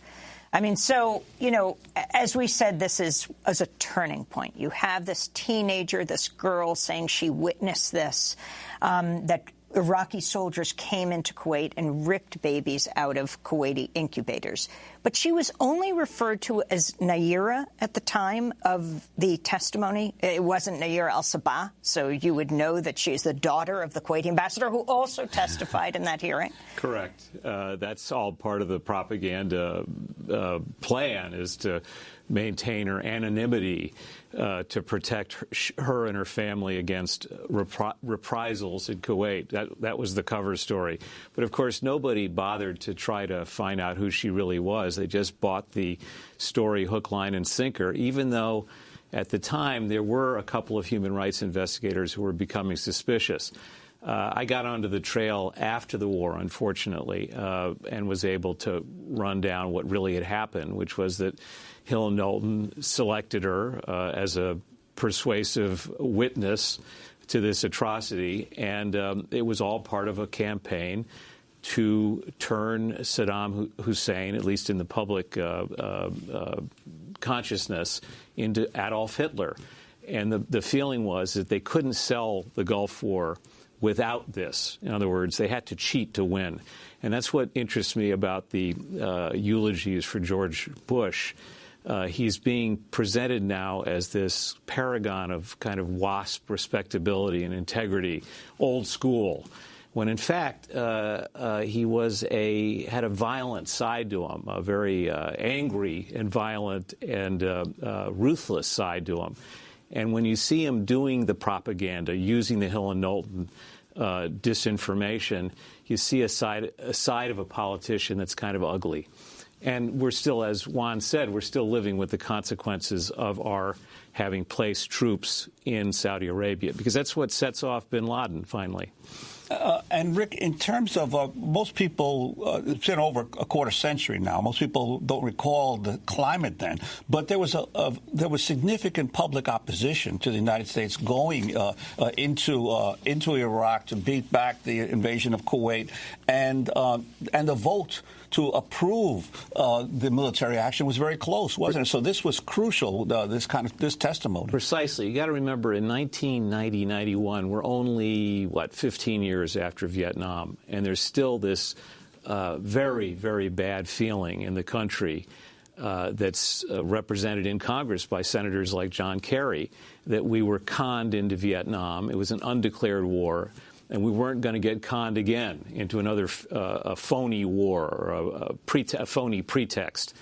I mean, so, you know, as we said, this is as a turning point. You have this teenager, this girl saying she witnessed this, that Iraqi soldiers came into Kuwait and ripped babies out of Kuwaiti incubators. But she was only referred to as Nayira at the time of the testimony. It wasn't Nayira al-Sabah, so you would know that she's the daughter of the Kuwaiti ambassador who also testified in that hearing. Correct. That's all part of the propaganda plan, is to maintain her anonymity, to protect her and her family against reprisals in Kuwait. That was the cover story. But, of course, nobody bothered to try to find out who she really was. They just bought the story hook, line, and sinker, even though at the time there were a couple of human rights investigators who were becoming suspicious. I got onto the trail after the war, unfortunately, and was able to run down what really had happened, which was that Hill and Knowlton selected her as a persuasive witness to this atrocity, and it was all part of a campaign to turn Saddam Hussein, at least in the public consciousness, into Adolf Hitler. And the feeling was that they couldn't sell the Gulf War without this. In other words, they had to cheat to win. And that's what interests me about the eulogies for George Bush. He's being presented now as this paragon of kind of WASP respectability and integrity, old school, when in fact he had a violent side to him, a very angry and violent and ruthless side to him. And when you see him doing the propaganda, using the Hill and Knowlton disinformation, you see a side of a politician that's kind of ugly. And we're still, as Juan said, we're still living with the consequences of our having placed troops in Saudi Arabia, because that's what sets off bin Laden, finally. And Rick, in terms of most people, it's been over a quarter century now. Most people don't recall the climate then, but there was significant public opposition to the United States going into Iraq to beat back the invasion of Kuwait, and the vote to approve the military action was very close, wasn't it? So this was crucial. This testimony. Precisely. You got to remember, in 1990-91, we're only 15 years after Vietnam, and there's still this very, very bad feeling in the country that's represented in Congress by senators like John Kerry, that we were conned into Vietnam. It was an undeclared war, and we weren't going to get conned again into another a phony war or a phony pretext.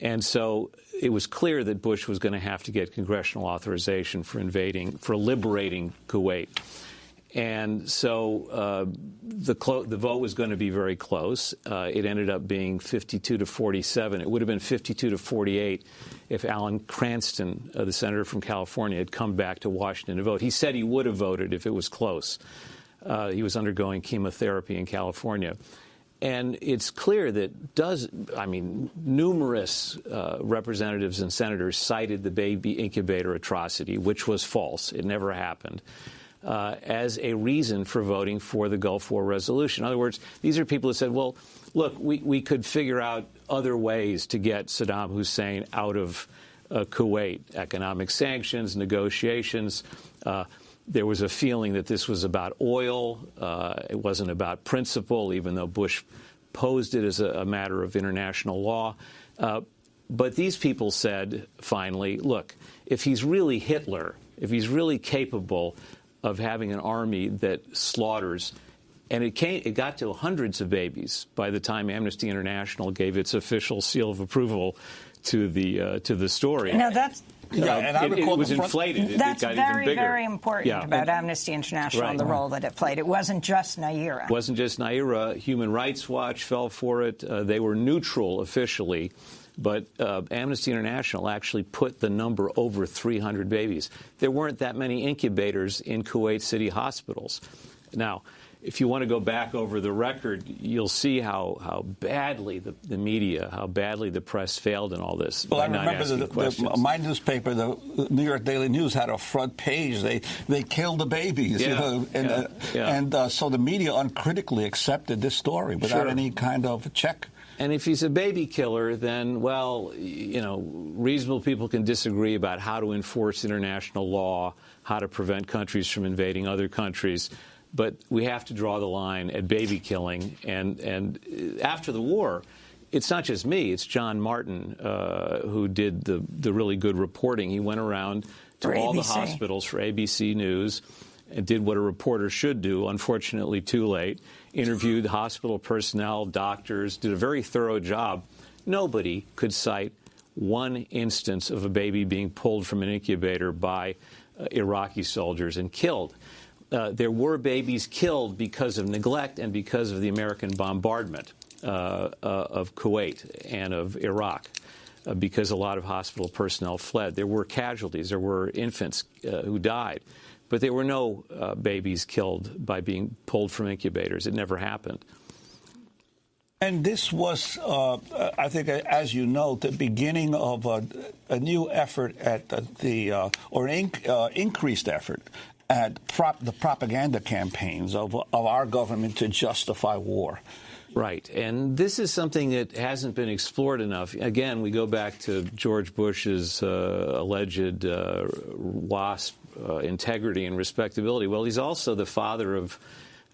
And so it was clear that Bush was going to have to get congressional authorization for liberating Kuwait. And so the vote was going to be very close. It ended up being 52-47. It would have been 52-48 if Alan Cranston, the senator from California, had come back to Washington to vote. He said he would have voted if it was close. He was undergoing chemotherapy in California. And it's clear that numerous representatives and senators cited the baby incubator atrocity, which was false. It never happened. As a reason for voting for the Gulf War resolution. In other words, these are people who said, well, look, we could figure out other ways to get Saddam Hussein out of Kuwait, economic sanctions, negotiations. There was a feeling that this was about oil. It wasn't about principle, even though Bush posed it as a matter of international law. But these people said, finally, look, if he's really Hitler, if he's really capable of having an army that slaughters, and it got to hundreds of babies by the time Amnesty International gave its official seal of approval to the story. No, that's it was inflated. That's it got very, even bigger. very important about Amnesty International and the role that it played. It wasn't just Naira. It wasn't just Naira. Human Rights Watch fell for it. They were neutral officially. But Amnesty International actually put the number over 300 babies. There weren't that many incubators in Kuwait City hospitals. Now, if you want to go back over the record, you'll see how badly the media, how badly the press failed in all this. Well, I remember my newspaper, the New York Daily News, had a front page. They killed the babies, so the media uncritically accepted this story without any kind of check. And if he's a baby killer, then, well, reasonable people can disagree about how to enforce international law, how to prevent countries from invading other countries. But we have to draw the line at baby killing. And after the war, it's not just me. It's John Martin who did the really good reporting. He went around to all the hospitals for ABC News and did what a reporter should do, unfortunately too late, interviewed hospital personnel, doctors, did a very thorough job. Nobody could cite one instance of a baby being pulled from an incubator by Iraqi soldiers and killed. There were babies killed because of neglect and because of the American bombardment of Kuwait and of Iraq, because a lot of hospital personnel fled. There were casualties. There were infants who died. But there were no babies killed by being pulled from incubators. It never happened. And this was, I think, as you know, the beginning of a new effort at increased effort at the propaganda campaigns of our government to justify war. Right. And this is something that hasn't been explored enough. Again, we go back to George Bush's alleged WASP integrity and respectability. Well, he's also the father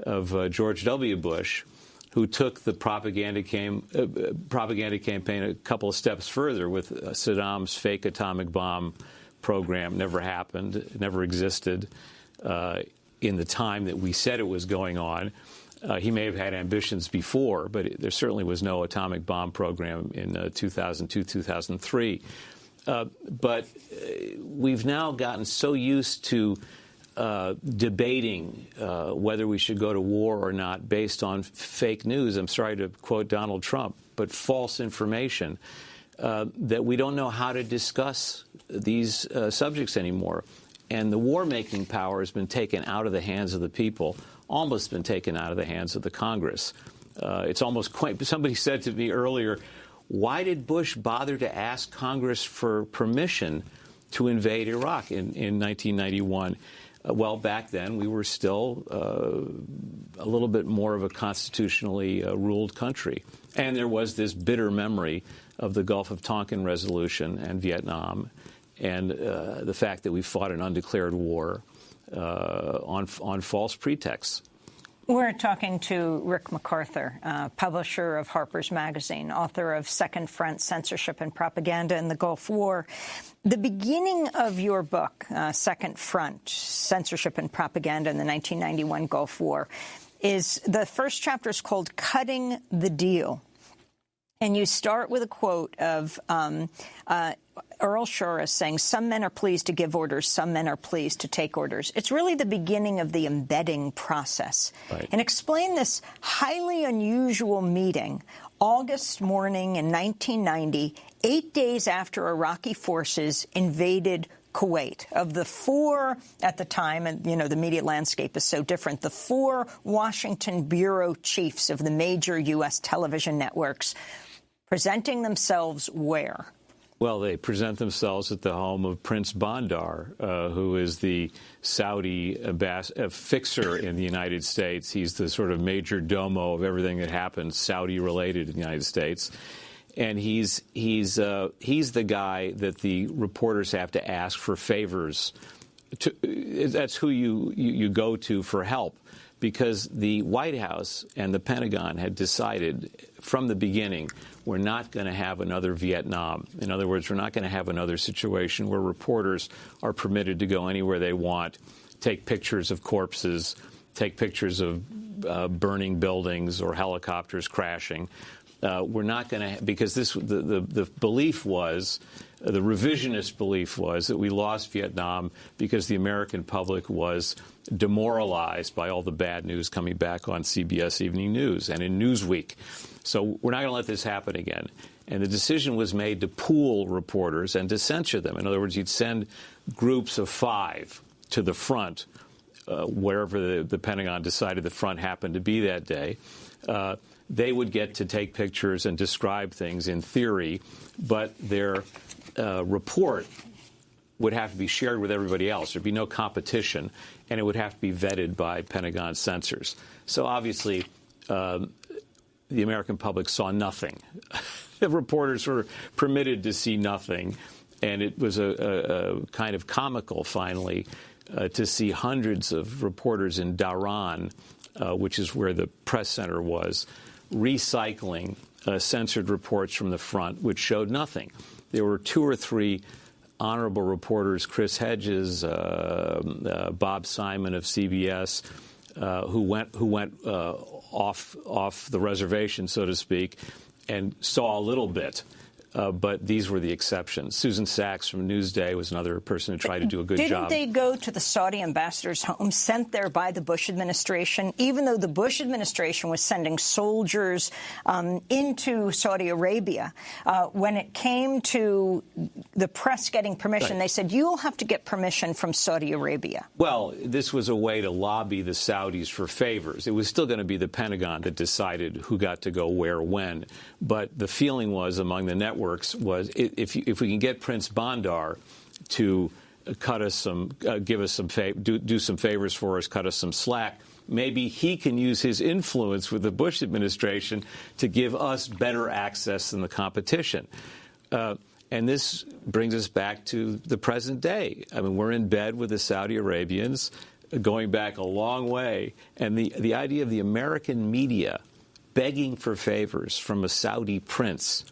of George W. Bush, who took the propaganda campaign a couple of steps further with Saddam's fake atomic bomb program. Never happened, never existed in the time that we said it was going on. He may have had ambitions before, but there certainly was no atomic bomb program in 2002, 2003. But we've now gotten so used to debating whether we should go to war or not based on fake news. I'm sorry to quote Donald Trump, but false information, that we don't know how to discuss these subjects anymore. And the war-making power has been taken out of the hands of the people, almost been taken out of the hands of the Congress. It's almost quite... Somebody said to me earlier, why did Bush bother to ask Congress for permission to invade Iraq in 1991? Well, back then, we were still a little bit more of a constitutionally ruled country. And there was this bitter memory of the Gulf of Tonkin resolution and Vietnam, and the fact that we fought an undeclared war on false pretexts. We're talking to Rick MacArthur, publisher of Harper's Magazine, author of Second Front, Censorship and Propaganda in the Gulf War. The beginning of your book, Second Front, Censorship and Propaganda in the 1991 Gulf War, is the first chapter is called Cutting the Deal. And you start with a quote of Earl Shores saying, some men are pleased to give orders, some men are pleased to take orders. It's really the beginning of the embedding process. Right. And explain this highly unusual meeting, August morning in 1990, 8 days after Iraqi forces invaded Kuwait. Of the four at the time, and you know the media landscape is so different, the four Washington bureau chiefs of the major U.S. television networks presenting themselves where? Well, they present themselves at the home of Prince Bandar, who is the Saudi fixer in the United States. He's the sort of major domo of everything that happens Saudi-related in the United States. And he's the guy that the reporters have to ask for favors. That's who you go to for help, because the White House and the Pentagon had decided from the beginning we're not going to have another Vietnam. In other words, we're not going to have another situation where reporters are permitted to go anywhere they want, take pictures of corpses, take pictures of burning buildings or helicopters crashing. We're not going to, because the belief was, the revisionist belief was that we lost Vietnam because the American public was demoralized by all the bad news coming back on CBS Evening News and in Newsweek. So we're not going to let this happen again. And the decision was made to pool reporters and to censor them. In other words, you'd send groups of 5 to the front, wherever the Pentagon decided the front happened to be that day. They would get to take pictures and describe things in theory, but their report would have to be shared with everybody else. There'd be no competition, and it would have to be vetted by Pentagon censors. So obviously, the American public saw nothing. The reporters were permitted to see nothing, and it was a kind of comical, finally, to see hundreds of reporters in Dhahran, which is where the press center was, recycling censored reports from the front, which showed nothing. There were 2 or 3 honorable reporters, Chris Hedges, Bob Simon of CBS, who went off the reservation, so to speak, and saw a little bit. But these were the exceptions. Susan Sachs from Newsday was another person who tried to do a good job. Didn't they go to the Saudi ambassador's home, sent there by the Bush administration, even though the Bush administration was sending soldiers into Saudi Arabia? When it came to the press getting permission, they said, you'll have to get permission from Saudi Arabia. Well, this was a way to lobby the Saudis for favors. It was still going to be the Pentagon that decided who got to go where when. But the feeling was among the networks was if we can get Prince Bandar to cut us some, give us some, do some favors for us, cut us some slack, maybe he can use his influence with the Bush administration to give us better access than the competition. And this brings us back to the present day. I mean, we're in bed with the Saudi Arabians, going back a long way. And the idea of the American media begging for favors from a Saudi prince,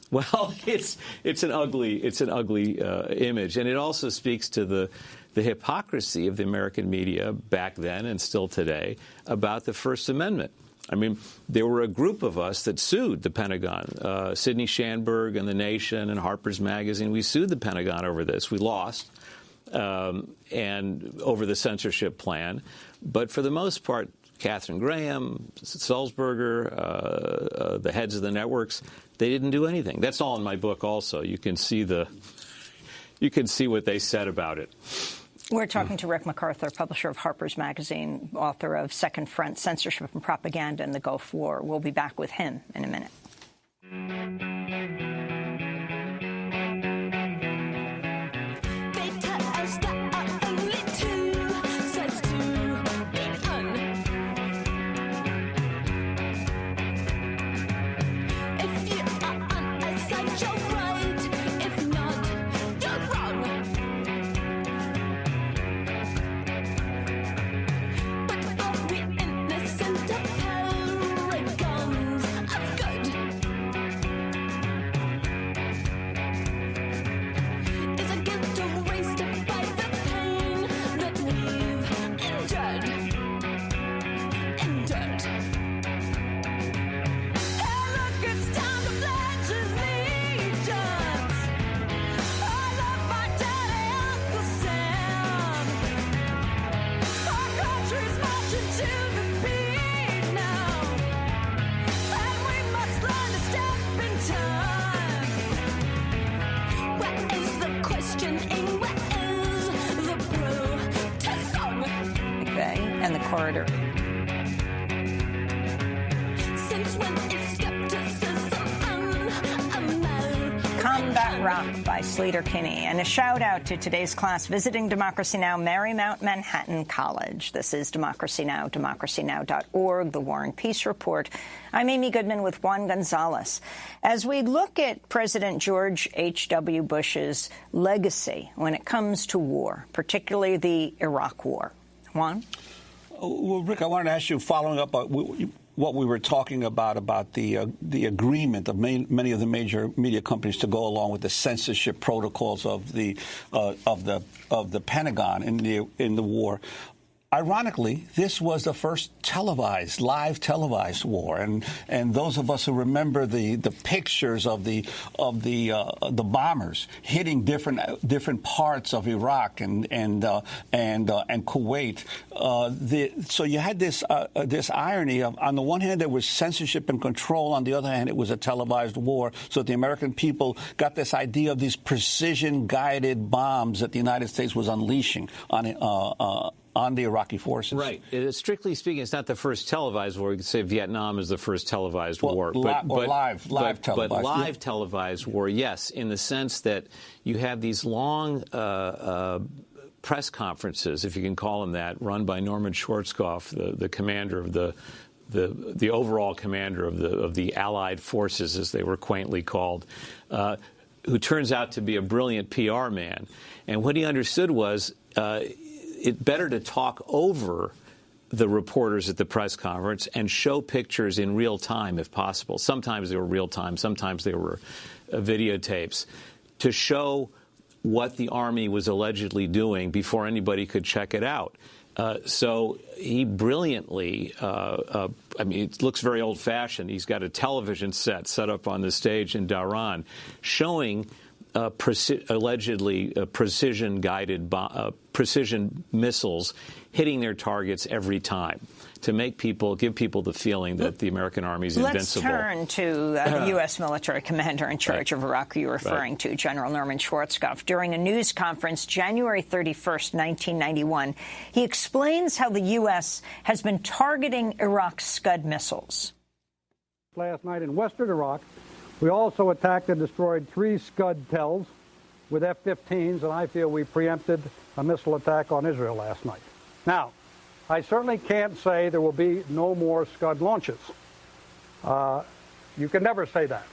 well, it's an ugly image. And it also speaks to the hypocrisy of the American media back then and still today about the First Amendment. I mean, there were a group of us that sued the Pentagon. Sidney Schanberg and The Nation and Harper's Magazine, we sued the Pentagon over this. We lost, and over the censorship plan. But for the most part, Katharine Graham, Sulzberger, the heads of the networks, they didn't do anything. That's all in my book also. You can see what they said about it. We're talking to Rick MacArthur, publisher of Harper's Magazine, author of Second Front, Censorship and Propaganda in the Gulf War. We'll be back with him in a minute. And the corridor. Combat Rock by Sleater Kinney. And a shout out to today's class visiting Democracy Now! Marymount Manhattan College. This is Democracy Now!, democracynow.org, The War and Peace Report. I'm Amy Goodman with Juan Gonzalez. As we look at President George H.W. Bush's legacy when it comes to war, particularly the Iraq War. Juan? Well, Rick, I wanted to ask you, following up on what we were talking about the agreement of many of the major media companies to go along with the censorship protocols of the Pentagon in the war. Ironically, this was the first live televised war, and those of us who remember the pictures of the bombers hitting different parts of Iraq and Kuwait. So you had this irony of, on the one hand, there was censorship and control. On the other hand, it was a televised war. So the American people got this idea of these precision-guided bombs that the United States was unleashing on the Iraqi forces. Right. Strictly speaking, it's not the first televised war. You could say Vietnam is the first televised war. Live televised. But live televised war, yes, in the sense that you have these long press conferences, if you can call them that, run by Norman Schwarzkopf, the commander of the overall commander of the Allied forces, as they were quaintly called, who turns out to be a brilliant PR man. And what he understood was it's better to talk over the reporters at the press conference and show pictures in real time, if possible. Sometimes they were real time, sometimes they were videotapes, to show what the Army was allegedly doing before anybody could check it out. So he brilliantly, I mean, it looks very old-fashioned. He's got a television set up on the stage in Dhahran showing allegedly precision-guided precision missiles hitting their targets every time to give people the feeling that the American Army is invincible. Let's turn to the U.S. military commander in charge of Iraq who you're referring to, General Norman Schwarzkopf. During a news conference January 31st, 1991, he explains how the U.S. has been targeting Iraq's Scud missiles. Last night in western Iraq, we also attacked and destroyed 3 Scud tells with F-15s, and I feel we preempted a missile attack on Israel last night. Now, I certainly can't say there will be no more Scud launches. You can never say that.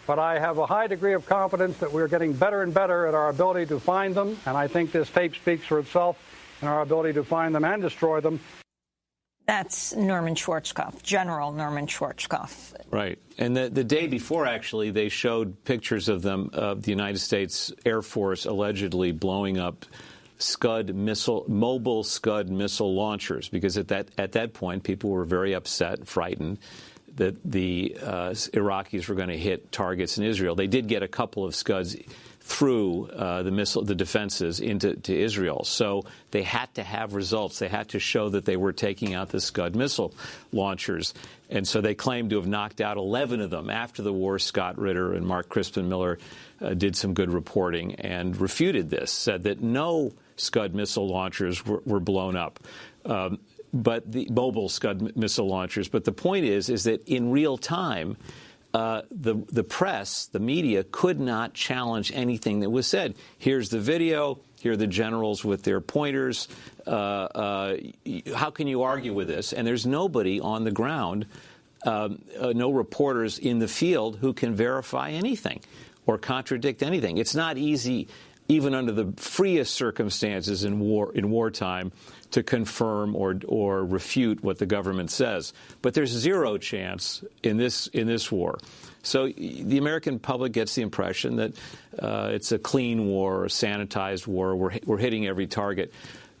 But I have a high degree of confidence that we're getting better and better at our ability to find them, and I think this tape speaks for itself in our ability to find them and destroy them. That's Norman Schwarzkopf, General Norman Schwarzkopf. Right. And the day before, actually, they showed pictures of them, of the United States Air Force allegedly blowing up mobile Scud missile launchers, because at that point, people were very upset and frightened that the Iraqis were going to hit targets in Israel. They did get a couple of Scuds through the defenses into Israel. So they had to have results. They had to show that they were taking out the Scud missile launchers. And so they claimed to have knocked out 11 of them. After the war, Scott Ritter and Mark Crispin Miller did some good reporting and refuted this, said that no Scud missile launchers were blown up. But the mobile Scud missile launchers. But the point is that in real time, the press, the media, could not challenge anything that was said. Here's the video. Here are the generals with their pointers. How can you argue with this? And there's nobody on the ground, no reporters in the field who can verify anything or contradict anything. It's not easy, even under the freest circumstances in wartime, to confirm or refute what the government says. But there's zero chance in this war. So the American public gets the impression that it's a clean war, a sanitized war. We're hitting every target.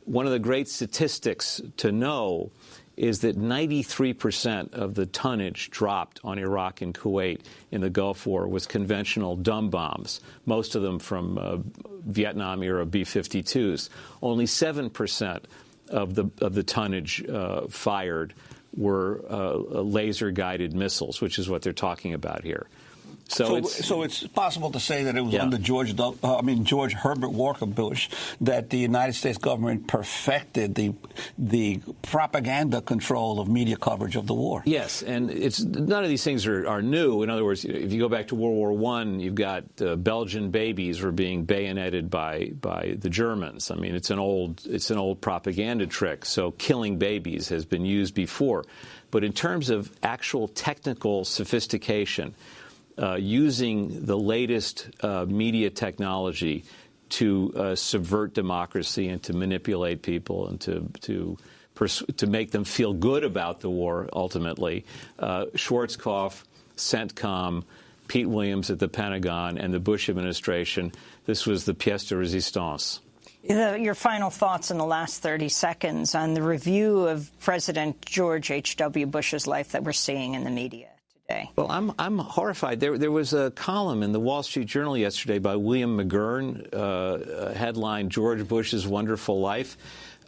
One of the great statistics to know is that 93% of the tonnage dropped on Iraq and Kuwait in the Gulf War was conventional dumb bombs, most of them from Vietnam-era B-52s. Only 7% of the tonnage fired were laser-guided missiles, which is what they're talking about here. So it's possible to say that it was under George Herbert Walker Bush that the United States government perfected the propaganda control of media coverage of the war. Yes, and none of these things are new. In other words, if you go back to World War I, you've got Belgian babies were being bayoneted by the Germans. I mean, it's an old propaganda trick. So killing babies has been used before, but in terms of actual technical sophistication, using the latest media technology to subvert democracy and to manipulate people and to make them feel good about the war, ultimately. Schwarzkopf, CENTCOM, Pete Williams at the Pentagon, and the Bush administration, this was the pièce de résistance. Your final thoughts in the last 30 seconds on the review of President George H.W. Bush's life that we're seeing in the media today. Well, I'm horrified. There was a column in the Wall Street Journal yesterday by William McGurn, headline George Bush's Wonderful Life,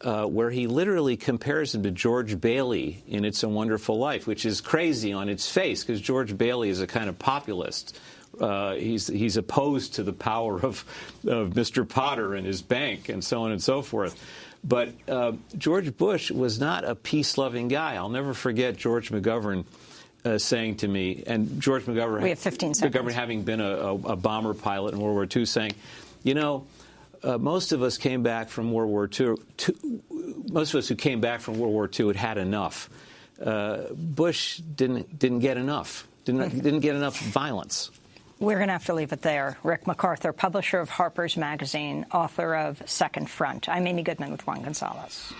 where he literally compares him to George Bailey in It's a Wonderful Life, which is crazy on its face because George Bailey is a kind of populist. He's opposed to the power of Mr. Potter and his bank and so on and so forth. But George Bush was not a peace-loving guy. I'll never forget George McGovern saying to me, and George McGovern, we have 15 seconds. McGovern having been a bomber pilot in World War II, saying, most of us came back from World War II. Most of us who came back from World War II had had enough. Bush didn't get enough. Didn't get enough violence. We're going to have to leave it there. Rick MacArthur, publisher of Harper's Magazine, author of Second Front. I'm Amy Goodman with Juan Gonzalez.